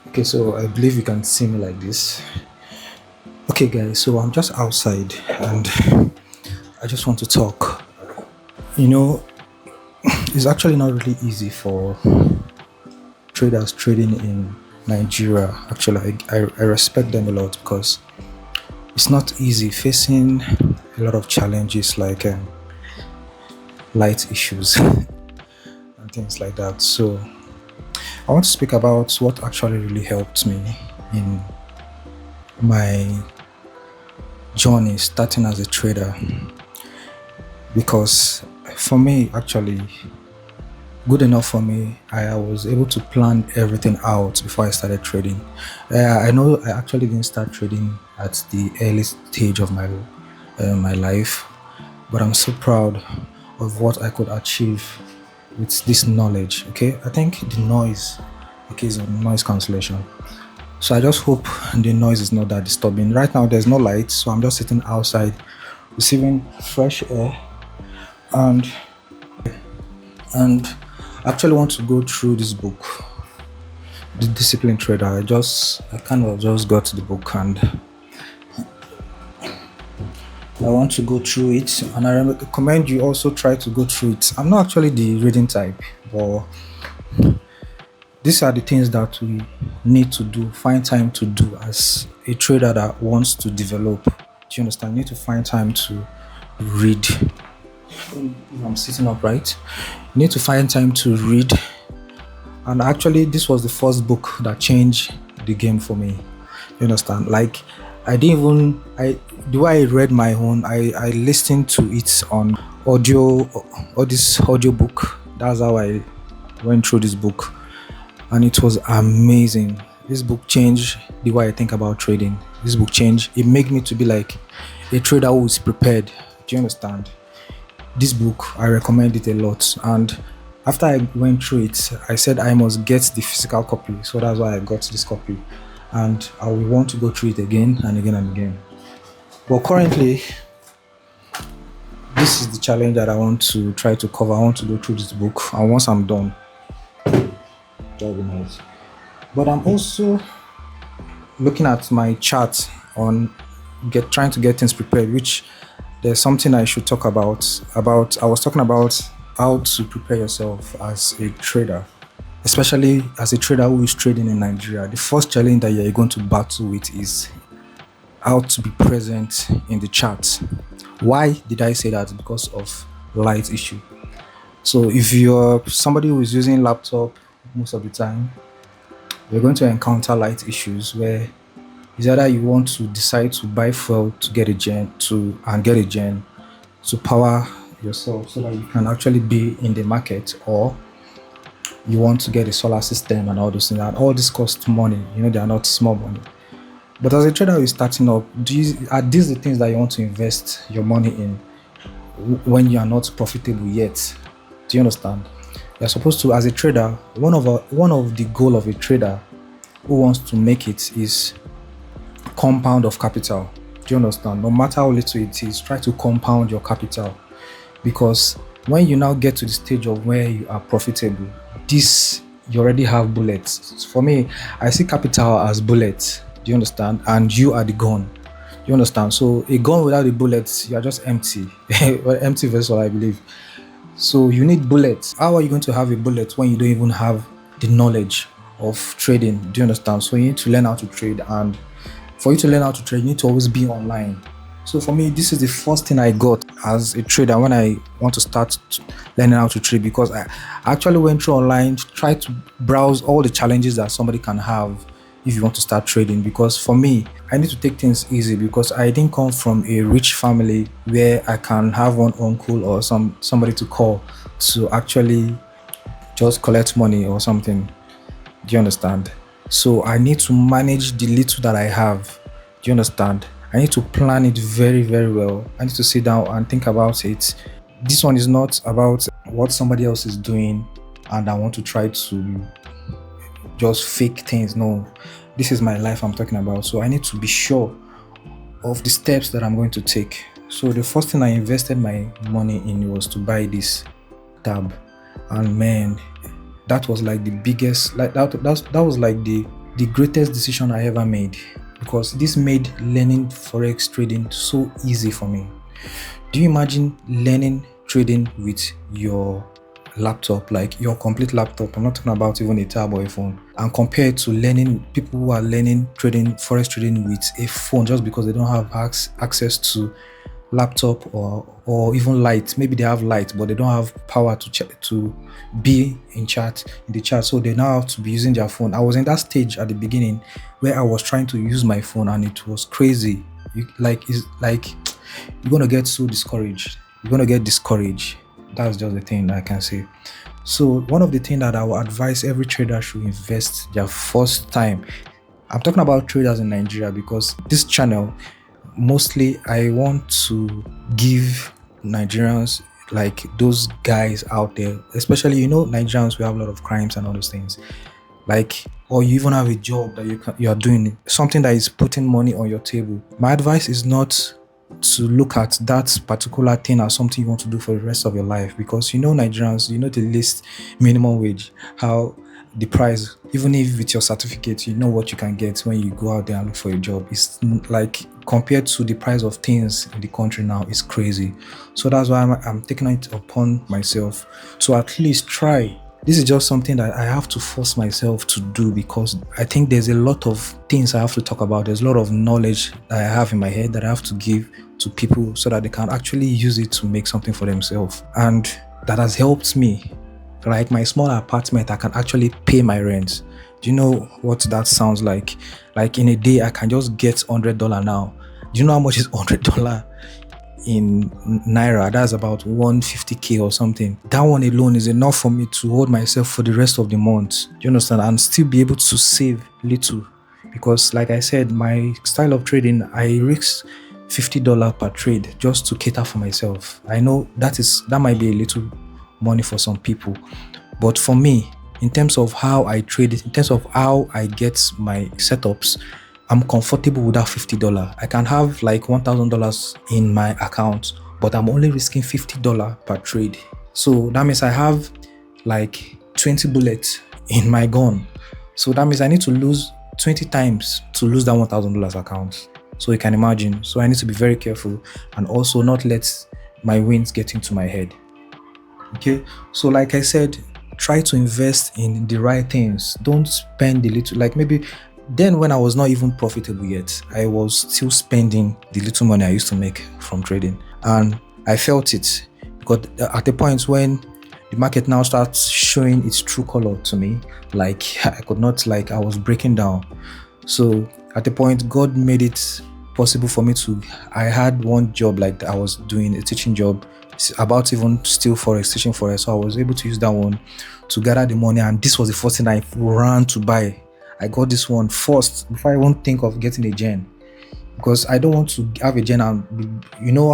Okay, so I believe you can see me like this. Okay, guys, so I'm just outside and I just want to talk. You know, it's actually not really easy for traders trading in Nigeria. Actually, I respect them a lot because it's not easy facing a lot of challenges like light issues and things like that. So, I want to speak about what actually really helped me in my journey starting as a trader because for me, actually, good enough for me. I was able to plan everything out before I started trading. I know I actually didn't start trading at the early stage of my life, but I'm so proud of what I could achieve with this knowledge. Okay, I think the noise, okay, is a noise cancellation. So I just hope the noise is not that disturbing. Right now, there's no light, so I'm just sitting outside, receiving fresh air, and and I actually want to go through this book, The Disciplined Trader. I kind of just got the book and I want to go through it, and I recommend you also try to go through it. I'm not actually the reading type, but these are the things that we need to do, find time to do as a trader that wants to develop. Do you understand? You need to find time to read. If I'm sitting upright, you need to find time to read. And actually, this was the first book that changed the game for me. You understand? Like, I didn't even, the way I read my own, I listened to it on audio, or this audio book. That's how I went through this book. And it was amazing. This book changed the way I think about trading. This book changed. It made me to be like a trader who is prepared. Do you understand? This book, I recommend it a lot. And after I went through it, I said I must get the physical copy. So that's why I got this copy. And I will want to go through it again and again and again. But currently, this is the challenge that I want to try to cover. I want to go through this book. And once I'm done, that'll be nice. But I'm also looking at my chart on trying to get things prepared, which there's something I should talk about. I was talking about how to prepare yourself as a trader, especially as a trader who is trading in Nigeria. The first challenge that you're going to battle with is how to be present in the chart. Why did I say that? Because of light issue. So if you're somebody who is using laptop most of the time, you're going to encounter light issues where it's either you want to decide to buy fuel to get a gen to power yourself so that you can actually be in the market, or you want to get a solar system and all those things. And all this costs money. You know, they are not small money. But as a trader who is starting up, are these the things that you want to invest your money in when you are not profitable yet? Do you understand? You're supposed to, as a trader, one of the goal of a trader who wants to make it is compound of capital. Do you understand? No matter how little it is, try to compound your capital, because when you now get to the stage of where you are profitable, you already have bullets. For me, I see capital as bullets. Do you understand? And you are the gun. You understand? So a gun without the bullets, you are just empty. Well, empty vessel, I believe. So you need bullets. How are you going to have a bullet when you don't even have the knowledge of trading? Do you understand? So you need to learn how to trade, and for you to learn how to trade, you need to always be online. So for me, this is the first thing I got as a trader when I want to start learning how to trade, because I actually went through online, tried to browse all the challenges that somebody can have if you want to start trading. Because for me, I need to take things easy, because I didn't come from a rich family where I can have one uncle or somebody to call to actually just collect money or something. Do you understand? So I need to manage the little that I have. Do you understand? I need to plan it very, very well. I need to sit down and think about it. This one is not about what somebody else is doing and I want to try to just fake things. No, this is my life I'm talking about. So I need to be sure of the steps that I'm going to take. So the first thing I invested my money in was to buy this tab, and man, that was like the biggest, like that was like the greatest decision I ever made, because this made learning forex trading so easy for me. Do you imagine learning trading with your laptop, like your complete laptop? I'm not talking about even a tab or a phone. And compared to learning, people who are learning trading, forex trading with a phone just because they don't have access to laptop or even light. Maybe they have light, but they don't have power to be in the chat. So they now have to be using their phone. I was in that stage at the beginning where I was trying to use my phone, and it was crazy. It's like you're gonna get so discouraged. You're gonna get discouraged. That's just the thing that I can say. So one of the things that I would advise every trader should invest their first time. I'm talking about traders in Nigeria, because this channel, mostly I want to give Nigerians, like those guys out there, especially, Nigerians, we have a lot of crimes and all those things, like, or you even have a job that you are doing something that is putting money on your table. My advice is not to look at that particular thing as something you want to do for the rest of your life, because Nigerians, the least minimum wage, how the price, even if with your certificate, what you can get when you go out there and look for a job, is like, compared to the price of things in the country now, is crazy. So that's why I'm taking it upon myself to at least try. This is just something that I have to force myself to do, because I think there's a lot of things I have to talk about. There's a lot of knowledge that I have in my head that I have to give to people so that they can actually use it to make something for themselves. And that has helped me. Like my small apartment, I can actually pay my rent. Do you know what that sounds like? Like in a day, I can just get $100 now. Do you know how much is $100 in Naira? That's about 150k or something. That one alone is enough for me to hold myself for the rest of the month. Do you understand? And still be able to save little. Because like I said, my style of trading, I risk $50 per trade just to cater for myself. I know that might be a little money for some people, but for me, in terms of how I trade it, in terms of how I get my setups, I'm comfortable with that $50. I can have like $1,000 in my account, but I'm only risking $50 per trade. So that means I have like 20 bullets in my gun. So that means I need to lose 20 times to lose that $1,000 account. So you can imagine. So I need to be very careful and also not let my wins get into my head. Okay, so like I said, try to invest in the right things. Don't spend the little, like maybe then when I was not even profitable yet, I was still spending the little money I used to make from trading, and I felt it, because at the point when the market now starts showing its true color to me, like I could not, like I was breaking down. So at the point, God made it possible for me I had one job like I was doing, a teaching job about even still forex, teaching forex. So I was able to use that one to gather the money, and this was the first thing I ran to buy. I got this one first before I even think of getting a gen, because I don't want to have a gen and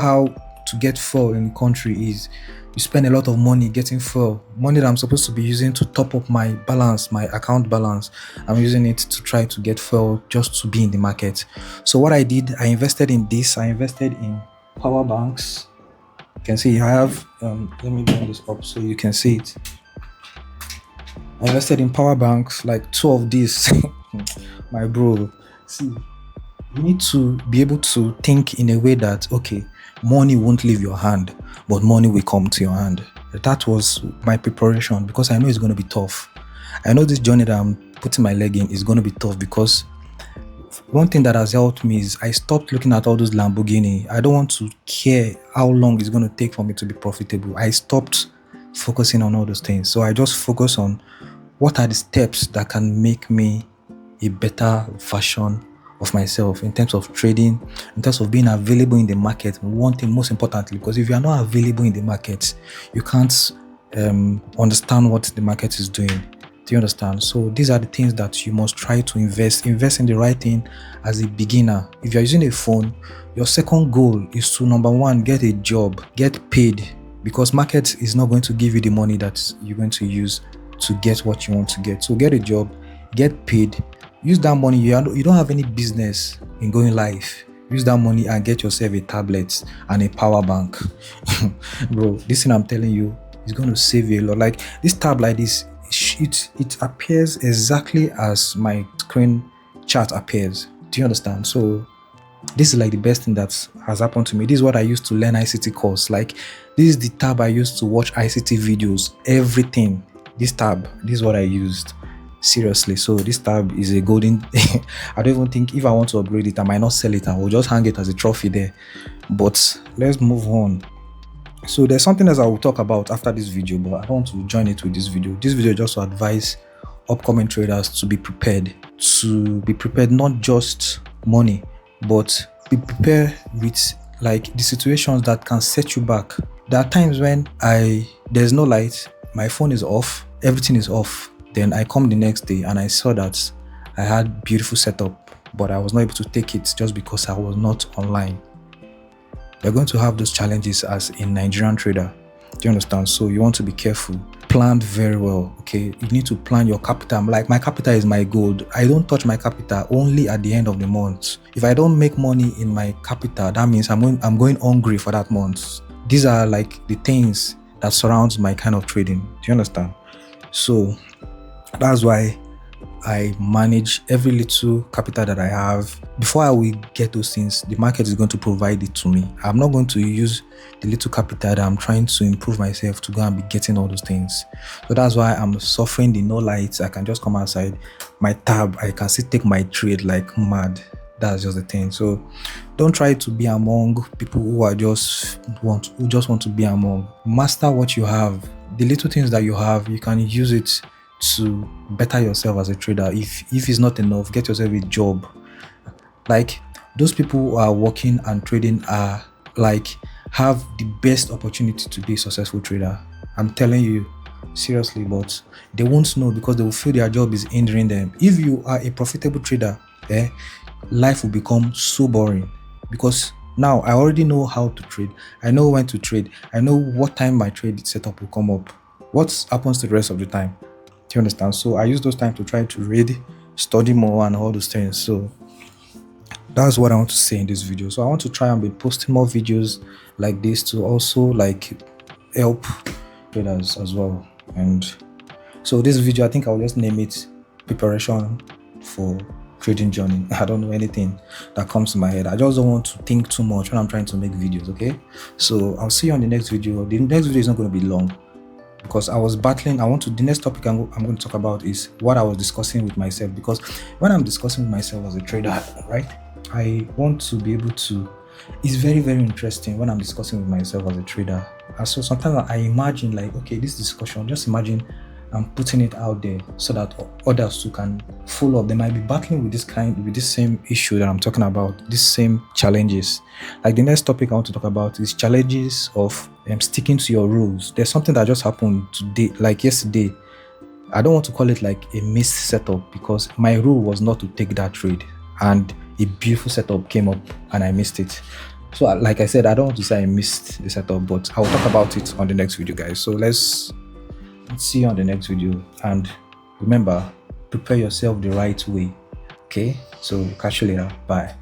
how to get fuel in the country is you spend a lot of money getting fuel, money that I'm supposed to be using to top up my balance, my account balance. I'm using it to try to get fuel just to be in the market. So what I did, I invested in this. I invested in power banks. You can see I have, let me bring this up so you can see it. I invested in power banks, like 2 of these. My bro, see, you need to be able to think in a way that, okay, money won't leave your hand, but money will come to your hand. That was my preparation, because I know it's going to be tough. I know this journey that I'm putting my leg in is going to be tough, because one thing that has helped me is I stopped looking at all those Lamborghini. I don't want to care how long it's going to take for me to be profitable. I stopped focusing on all those things. So I just focus on what are the steps that can make me a better version of myself in terms of trading, in terms of being available in the market. One thing most importantly, because if you are not available in the market, you can't understand what the market is doing. Do you understand? So these are the things that you must try to invest in the right thing as a beginner. If you're using a phone, your second goal is to, number one, get a job, get paid, because market is not going to give you the money that you're going to use to get what you want to get. So get a job, get paid, use that money. You don't have any business in going live. Use that money and get yourself a tablet and a power bank. Bro, this thing I'm telling you, It's going to save you a lot. Like this tab like this, it appears exactly as my screen chart appears. Do you understand? So this is like the best thing that has happened to me. This is what I used to learn ICT course. Like this is the tab I used to watch ICT videos, everything. This tab, this is what I used. Seriously. So this tab is a golden I don't even think if I want to upgrade it, I might not sell it. I will just hang it as a trophy there. But let's move on. So there's something else I will talk about after this video, but I don't want to join it with this video. This video just to advise upcoming traders to be prepared, not just money, but be prepared with like the situations that can set you back. There are times when there's no light, my phone is off, everything is off. Then I come the next day and I saw that I had beautiful setup, but I was not able to take it just because I was not online. You're going to have those challenges as a Nigerian trader. Do you understand? So you want to be careful. Plan very well, okay? You need to plan your capital. Like my capital is my gold. I don't touch my capital only at the end of the month. If I don't make money in my capital, that means I'm going hungry for that month. These are like the things that surrounds my kind of trading. Do you understand? So that's why I manage every little capital that I have. Before I will get those things, the market is going to provide it to me. I'm not going to use the little capital that I'm trying to improve myself to go and be getting all those things. So that's why I'm suffering the no lights. I can just come outside my tab. I can still take my trade like mad. That's just the thing. So don't try to be among people who just want to be among. Master what you have. The little things that you have, you can use it to better yourself as a trader. If it's not enough, get yourself a job. Like those people who are working and trading are like have the best opportunity to be a successful trader. I'm telling you seriously, but they won't know because they will feel their job is hindering them. If you are a profitable trader, life will become so boring because now I already know how to trade. I know when to trade. I know what time my trade setup will come up. What happens to the rest of the time? Do you understand? So I use those time to try to read, study more and all those things. So that's what I want to say in this video. So I want to try and be posting more videos like this to also like help traders as well. And so this video, I think I'll just name it Preparation for Trading Journey. I don't know anything that comes to my head. I just don't want to think too much when I'm trying to make videos. Okay, so I'll see you on the next video. The next video is not going to be long because I was battling. The next topic I'm going to talk about is what I was discussing with myself, because when I'm discussing with myself as a trader, right, I want to be able to, it's very, very interesting when I'm discussing with myself as a trader. And so sometimes I imagine like, okay, this discussion, just imagine I'm putting it out there so that others too can follow up. They might be battling with this same issue that I'm talking about, these same challenges. Like the next topic I want to talk about is challenges of sticking to your rules. There's something that just happened today, like yesterday. I don't want to call it like a missed setup because my rule was not to take that trade, and a beautiful setup came up and I missed it. So like I said, I don't want to say I missed the setup, but I'll talk about it on the next video, guys. So let's see you on the next video, and remember, prepare yourself the right way. Okay, so catch you later. Bye.